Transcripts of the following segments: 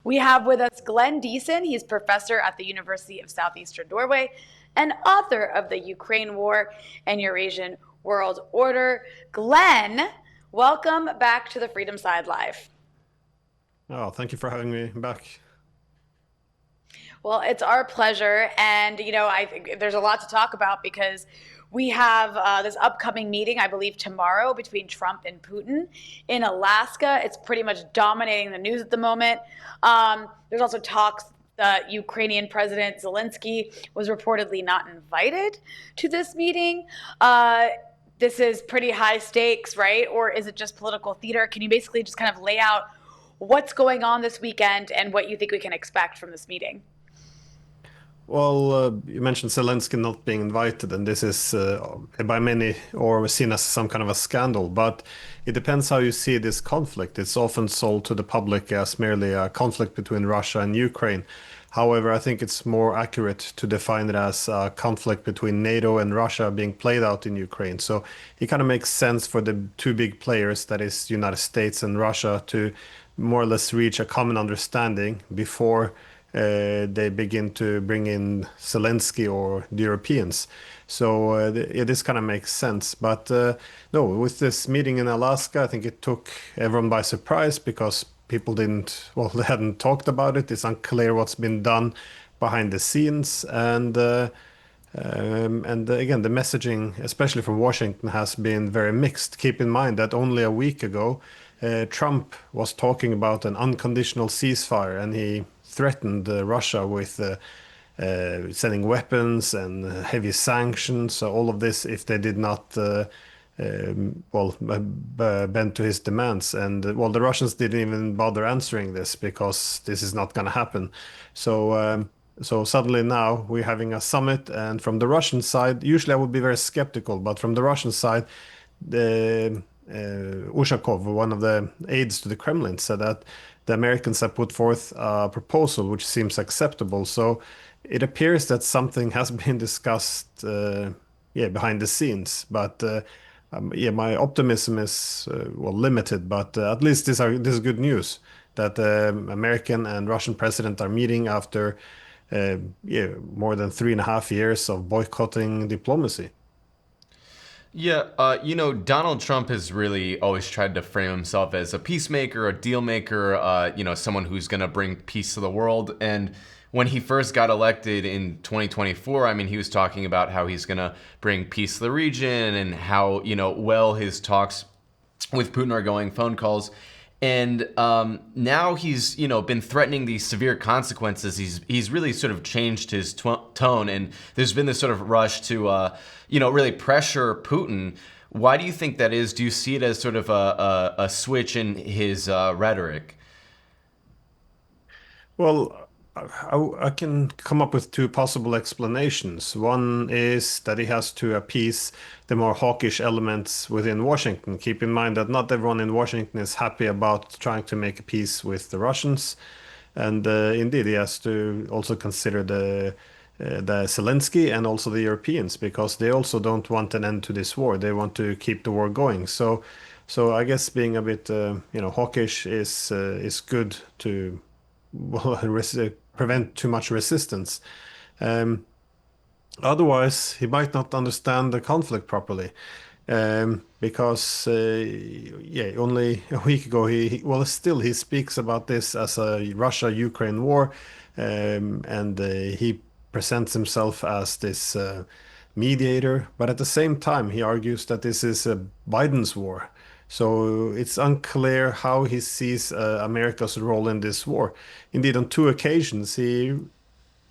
We have with us Glenn Diesen. He's professor at the University of South-Eastern Norway and author of the Ukraine War and Eurasian World Order. Glenn, welcome back to the Freedom Side Live. Oh, thank you for having me back. Well, it's our pleasure. And, I think there's a lot to talk about because we have this upcoming meeting, I believe tomorrow, between Trump and Putin in Alaska. It's pretty much dominating the news at the moment. There's also talks that Ukrainian President Zelensky was reportedly not invited to this meeting. This is pretty high stakes, right? Or is it just political theater? Can you basically just kind of lay out what's going on this weekend and what you think we can expect from this meeting? Well, you mentioned Zelensky not being invited, and this is by many or seen as some kind of a scandal. But it depends how you see this conflict. It's often sold to the public as merely a conflict between Russia and Ukraine. However, I think it's more accurate to define it as a conflict between NATO and Russia being played out in Ukraine. So it kind of makes sense for the two big players, that is, United States and Russia, to more or less reach a common understanding before they begin to bring in Zelensky or the Europeans. So this kind of makes sense. But no, with this meeting in Alaska, I think it took everyone by surprise because people they hadn't talked about it. It's unclear what's been done behind the scenes. And again, the messaging, especially from Washington, has been very mixed. Keep in mind that only a week ago, Trump was talking about an unconditional ceasefire, and he threatened Russia with sending weapons and heavy sanctions, so all of this if they did not bend to his demands. And the Russians didn't even bother answering this because this is not going to happen. So suddenly now we're having a summit, and from the Russian side, usually I would be very skeptical, but from the Russian side, Ushakov, one of the aides to the Kremlin, said that the Americans have put forth a proposal which seems acceptable. So it appears that something has been discussed behind the scenes. But my optimism is limited. But at least this is good news that the American and Russian president are meeting after more than 3.5 years of boycotting diplomacy. Yeah, Donald Trump has really always tried to frame himself as a peacemaker, a deal maker, someone who's going to bring peace to the world. And when he first got elected in 2024, I mean, he was talking about how he's going to bring peace to the region and how, well his talks with Putin are going, phone calls. And now he's, been threatening these severe consequences. He's really sort of changed his tone, and there's been this sort of rush to, really pressure Putin. Why do you think that is? Do you see it as sort of a switch in his rhetoric? Well, I can come up with two possible explanations. One is that he has to appease the more hawkish elements within Washington. Keep in mind that not everyone in Washington is happy about trying to make a peace with the Russians. And indeed, he has to also consider the Zelensky and also the Europeans, because they also don't want an end to this war. They want to keep the war going. So I guess being a bit hawkish is good to prevent too much resistance. Otherwise, he might not understand the conflict properly, because only a week ago he speaks about this as a Russia-Ukraine war, and he presents himself as this mediator, but at the same time he argues that this is Biden's war. So it's unclear how he sees America's role in this war. Indeed, on two occasions, he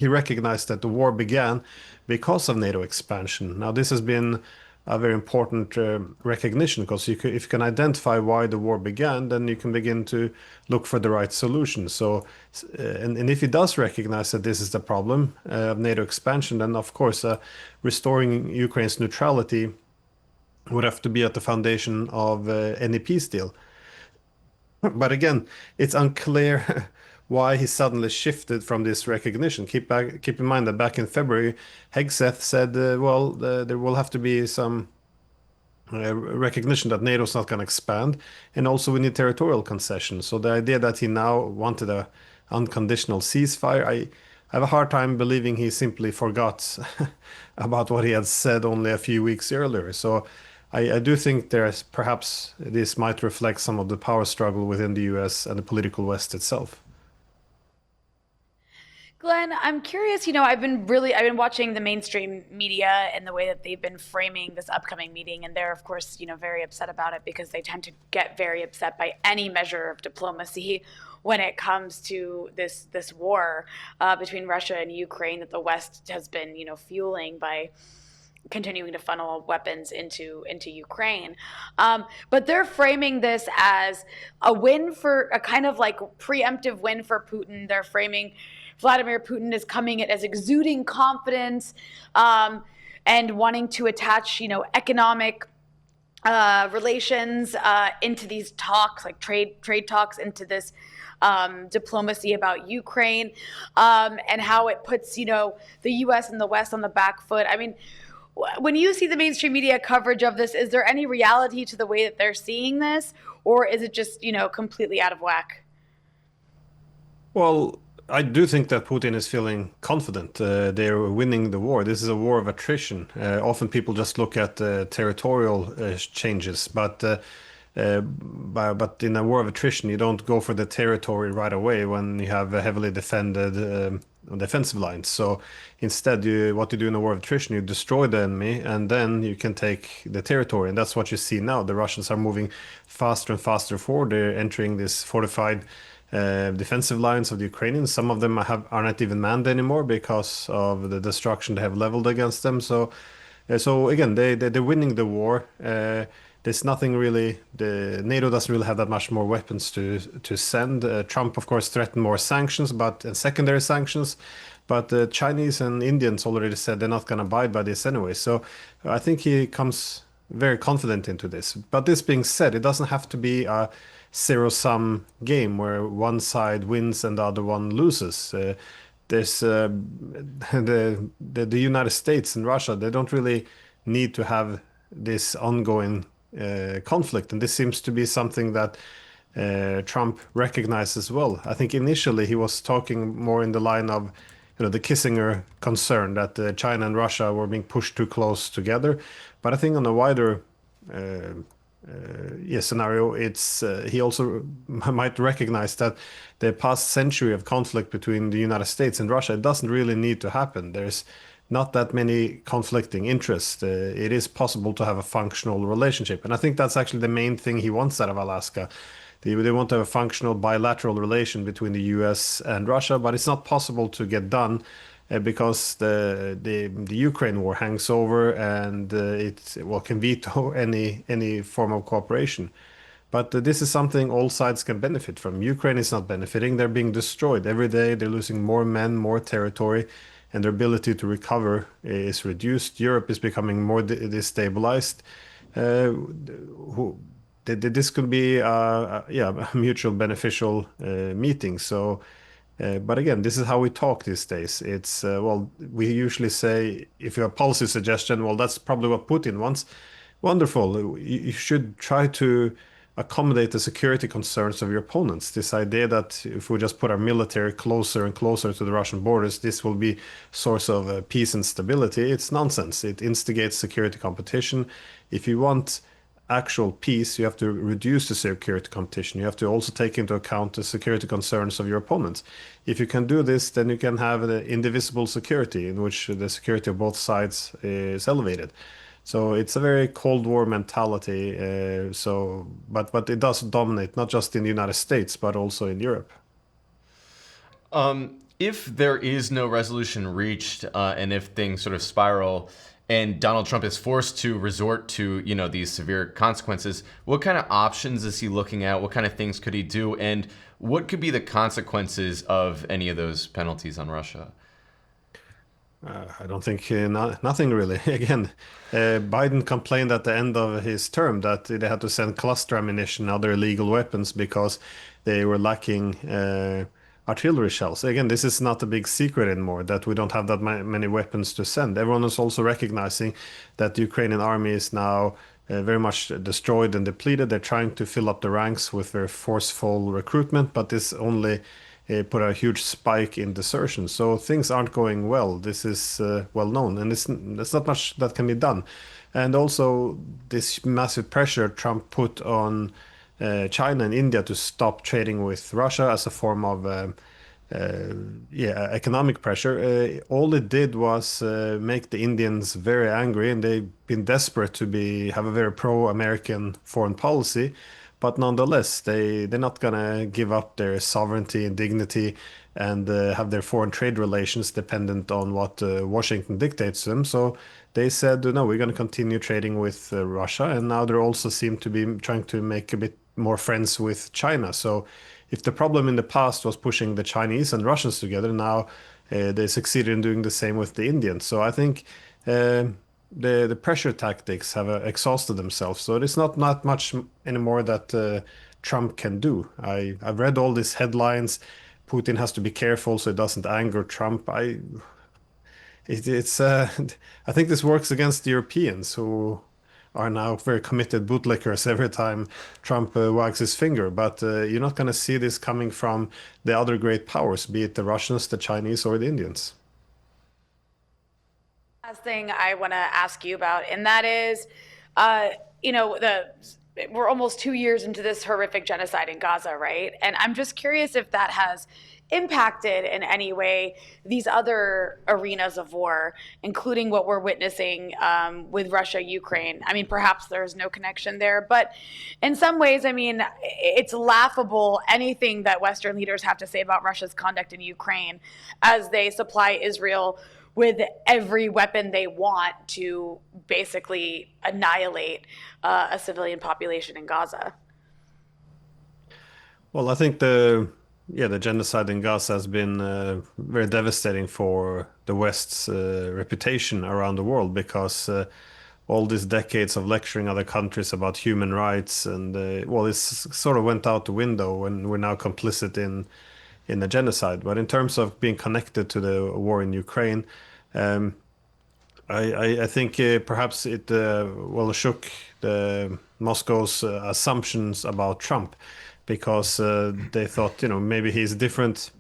recognized that the war began because of NATO expansion. Now, this has been a very important recognition, because if you can identify why the war began, then you can begin to look for the right solution. So, and if he does recognize that this is the problem of NATO expansion, then of course restoring Ukraine's neutrality would have to be at the foundation of any peace deal. But again, it's unclear why he suddenly shifted from this recognition. Keep in mind that back in February, Hegseth said, there will have to be some recognition that NATO is not going to expand, and also we need territorial concessions. So the idea that he now wanted a unconditional ceasefire. I have a hard time believing he simply forgot about what he had said only a few weeks earlier. So I do think there's perhaps this might reflect some of the power struggle within the US and the political West itself. Glenn, I'm curious, I've been watching the mainstream media and the way that they've been framing this upcoming meeting. And they're, of course, very upset about it because they tend to get very upset by any measure of diplomacy when it comes to this war between Russia and Ukraine that the West has been, fueling by continuing to funnel weapons into Ukraine. But they're framing this as a kind of like preemptive win for Putin. They're framing Vladimir Putin is coming as exuding confidence and wanting to attach, economic relations into these talks, like trade talks, into this diplomacy about Ukraine, and how it puts, the U.S. and the West on the back foot. I mean, when you see the mainstream media coverage of this, is there any reality to the way that they're seeing this, or is it just, completely out of whack? Well, I do think that Putin is feeling confident. They're winning the war. This is a war of attrition. Often people just look at territorial changes, but in a war of attrition, you don't go for the territory right away when you have a heavily defended defensive lines. So instead, what you do in a war of attrition, you destroy the enemy, and then you can take the territory. And that's what you see now. The Russians are moving faster and faster forward. They're entering this fortified defensive lines of the Ukrainians. Some of them are not even manned anymore because of the destruction they have leveled against them. So again, they're winning the war. There's nothing really. The NATO doesn't really have that much more weapons to send. Trump, of course, threatened more sanctions, and secondary sanctions. But the Chinese and Indians already said they're not going to abide by this anyway. So I think he comes very confident into this. But this being said, it doesn't have to be a zero-sum game where one side wins and the other one loses. There's the United States and Russia. They don't really need to have this ongoing conflict, and this seems to be something that Trump recognized as well. I think initially he was talking more in the line of the Kissinger concern that China and Russia were being pushed too close together. But I think on a wider scenario, it's he also might recognize that the past century of conflict between the United States and Russia, it doesn't really need to happen. There's not that many conflicting interests. It is possible to have a functional relationship, and I think that's actually the main thing he wants out of Alaska. They want to have a functional bilateral relation between the U.S. and Russia, but it's not possible to get done because the Ukraine war hangs over, and it can veto any form of cooperation. But this is something all sides can benefit from. Ukraine is not benefiting; they're being destroyed every day. They're losing more men, more territory, and their ability to recover is reduced. Europe is becoming more destabilized. This could be a mutual beneficial meeting. So. But again, this is how we talk these days. It's, we usually say, if you have a policy suggestion, well, that's probably what Putin wants. Wonderful. You should try to accommodate the security concerns of your opponents. This idea that if we just put our military closer and closer to the Russian borders, this will be source of peace and stability. It's nonsense. It instigates security competition. If you want actual peace, you have to reduce the security competition. You have to also take into account the security concerns of your opponents. If you can do this, then you can have the indivisible security in which the security of both sides is elevated. So it's a very Cold War mentality. But it does dominate not just in the United States but also in Europe. If there is no resolution reached, and if things sort of spiral, and Donald Trump is forced to resort to, these severe consequences, what kind of options is he looking at? What kind of things could he do? And what could be the consequences of any of those penalties on Russia? I don't think nothing really. Again, Biden complained at the end of his term that they had to send cluster ammunition and other illegal weapons because they were lacking artillery shells. Again, this is not a big secret anymore that we don't have that many weapons to send. Everyone is also recognizing that the Ukrainian army is now very much destroyed and depleted. They're trying to fill up the ranks with very forceful recruitment, but this only put a huge spike in desertion. So things aren't going well. This is well known, and there's not much that can be done. And also, this massive pressure Trump put on China and India to stop trading with Russia as a form of economic pressure. All it did was make the Indians very angry, and they've been desperate to have a very pro-American foreign policy. But nonetheless, they're not gonna give up their sovereignty and dignity and have their foreign trade relations dependent on what Washington dictates to them. So they said, no, we're going to continue trading with Russia, and now they also seem to be trying to make a bit more friends with China. So if the problem in the past was pushing the Chinese and Russians together, now they succeeded in doing the same with the Indians. So I think the pressure tactics have exhausted themselves. So there's not much anymore that Trump can do. I've read all these headlines. Putin has to be careful so it doesn't anger Trump. It's I think this works against the Europeans, who are now very committed bootlickers every time Trump wags his finger. But you're not going to see this coming from the other great powers, be it the Russians, the Chinese, or the Indians. Last thing I want to ask you about, and that is, we're almost 2 years into this horrific genocide in Gaza, right? And I'm just curious if that has impacted in any way these other arenas of war, including what we're witnessing with Russia, Ukraine. I mean, perhaps there's no connection there, but in some ways, I mean, it's laughable anything that Western leaders have to say about Russia's conduct in Ukraine as they supply Israel with every weapon they want to basically annihilate a civilian population in Gaza. Well, I think the genocide in Gaza has been very devastating for the West's reputation around the world, because all these decades of lecturing other countries about human rights and it's sort of went out the window, and we're now complicit in the genocide. But in terms of being connected to the war in Ukraine, I think perhaps it shook Moscow's assumptions about Trump, because they thought, maybe he's different.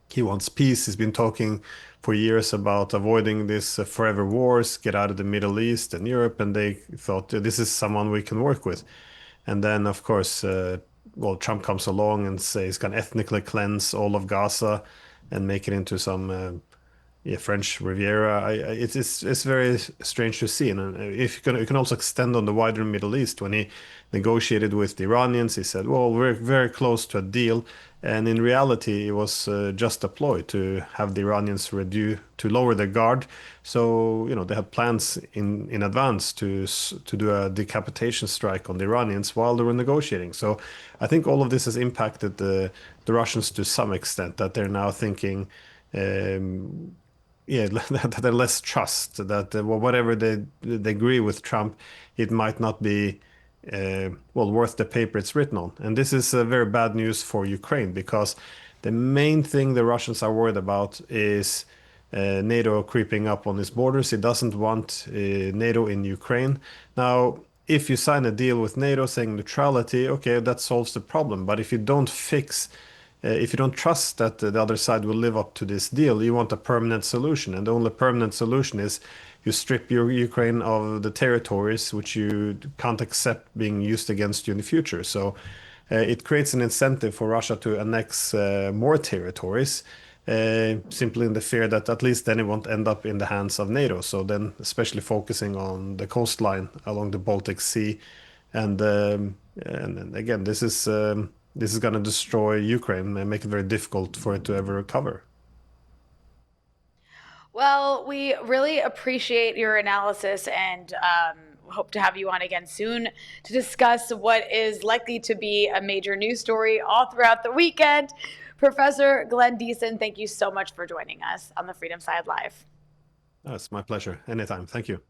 He wants peace. He's been talking for years about avoiding this forever wars, get out of the Middle East and Europe, and they thought this is someone we can work with. And then, of course, Trump comes along and says he's going to ethnically cleanse all of Gaza and make it into some French Riviera. It's very strange to see. And if you can also extend on the wider Middle East, when he negotiated with the Iranians, he said, well, we're very close to a deal. And in reality, it was just a ploy to have the Iranians to lower their guard. So, they had plans in advance to do a decapitation strike on the Iranians while they were negotiating. So I think all of this has impacted the Russians to some extent, that they're now thinking, that they're less trust, that whatever they agree with Trump, it might not be worth the paper it's written on. And this is very bad news for Ukraine, because the main thing the Russians are worried about is NATO creeping up on its borders. He doesn't want NATO in Ukraine. Now, if you sign a deal with NATO saying neutrality, okay, that solves the problem. But if you don't if you don't trust that the other side will live up to this deal, you want a permanent solution. And the only permanent solution is you strip Ukraine of the territories which you can't accept being used against you in the future. So it creates an incentive for Russia to annex more territories, simply in the fear that at least then it won't end up in the hands of NATO. So then, especially focusing on the coastline along the Baltic Sea. And again, this is going to destroy Ukraine and make it very difficult for it to ever recover. Well, we really appreciate your analysis, and hope to have you on again soon to discuss what is likely to be a major news story all throughout the weekend. Professor Glenn Diesen, thank you so much for joining us on the Freedom Side Live. It's my pleasure. Anytime. Thank you.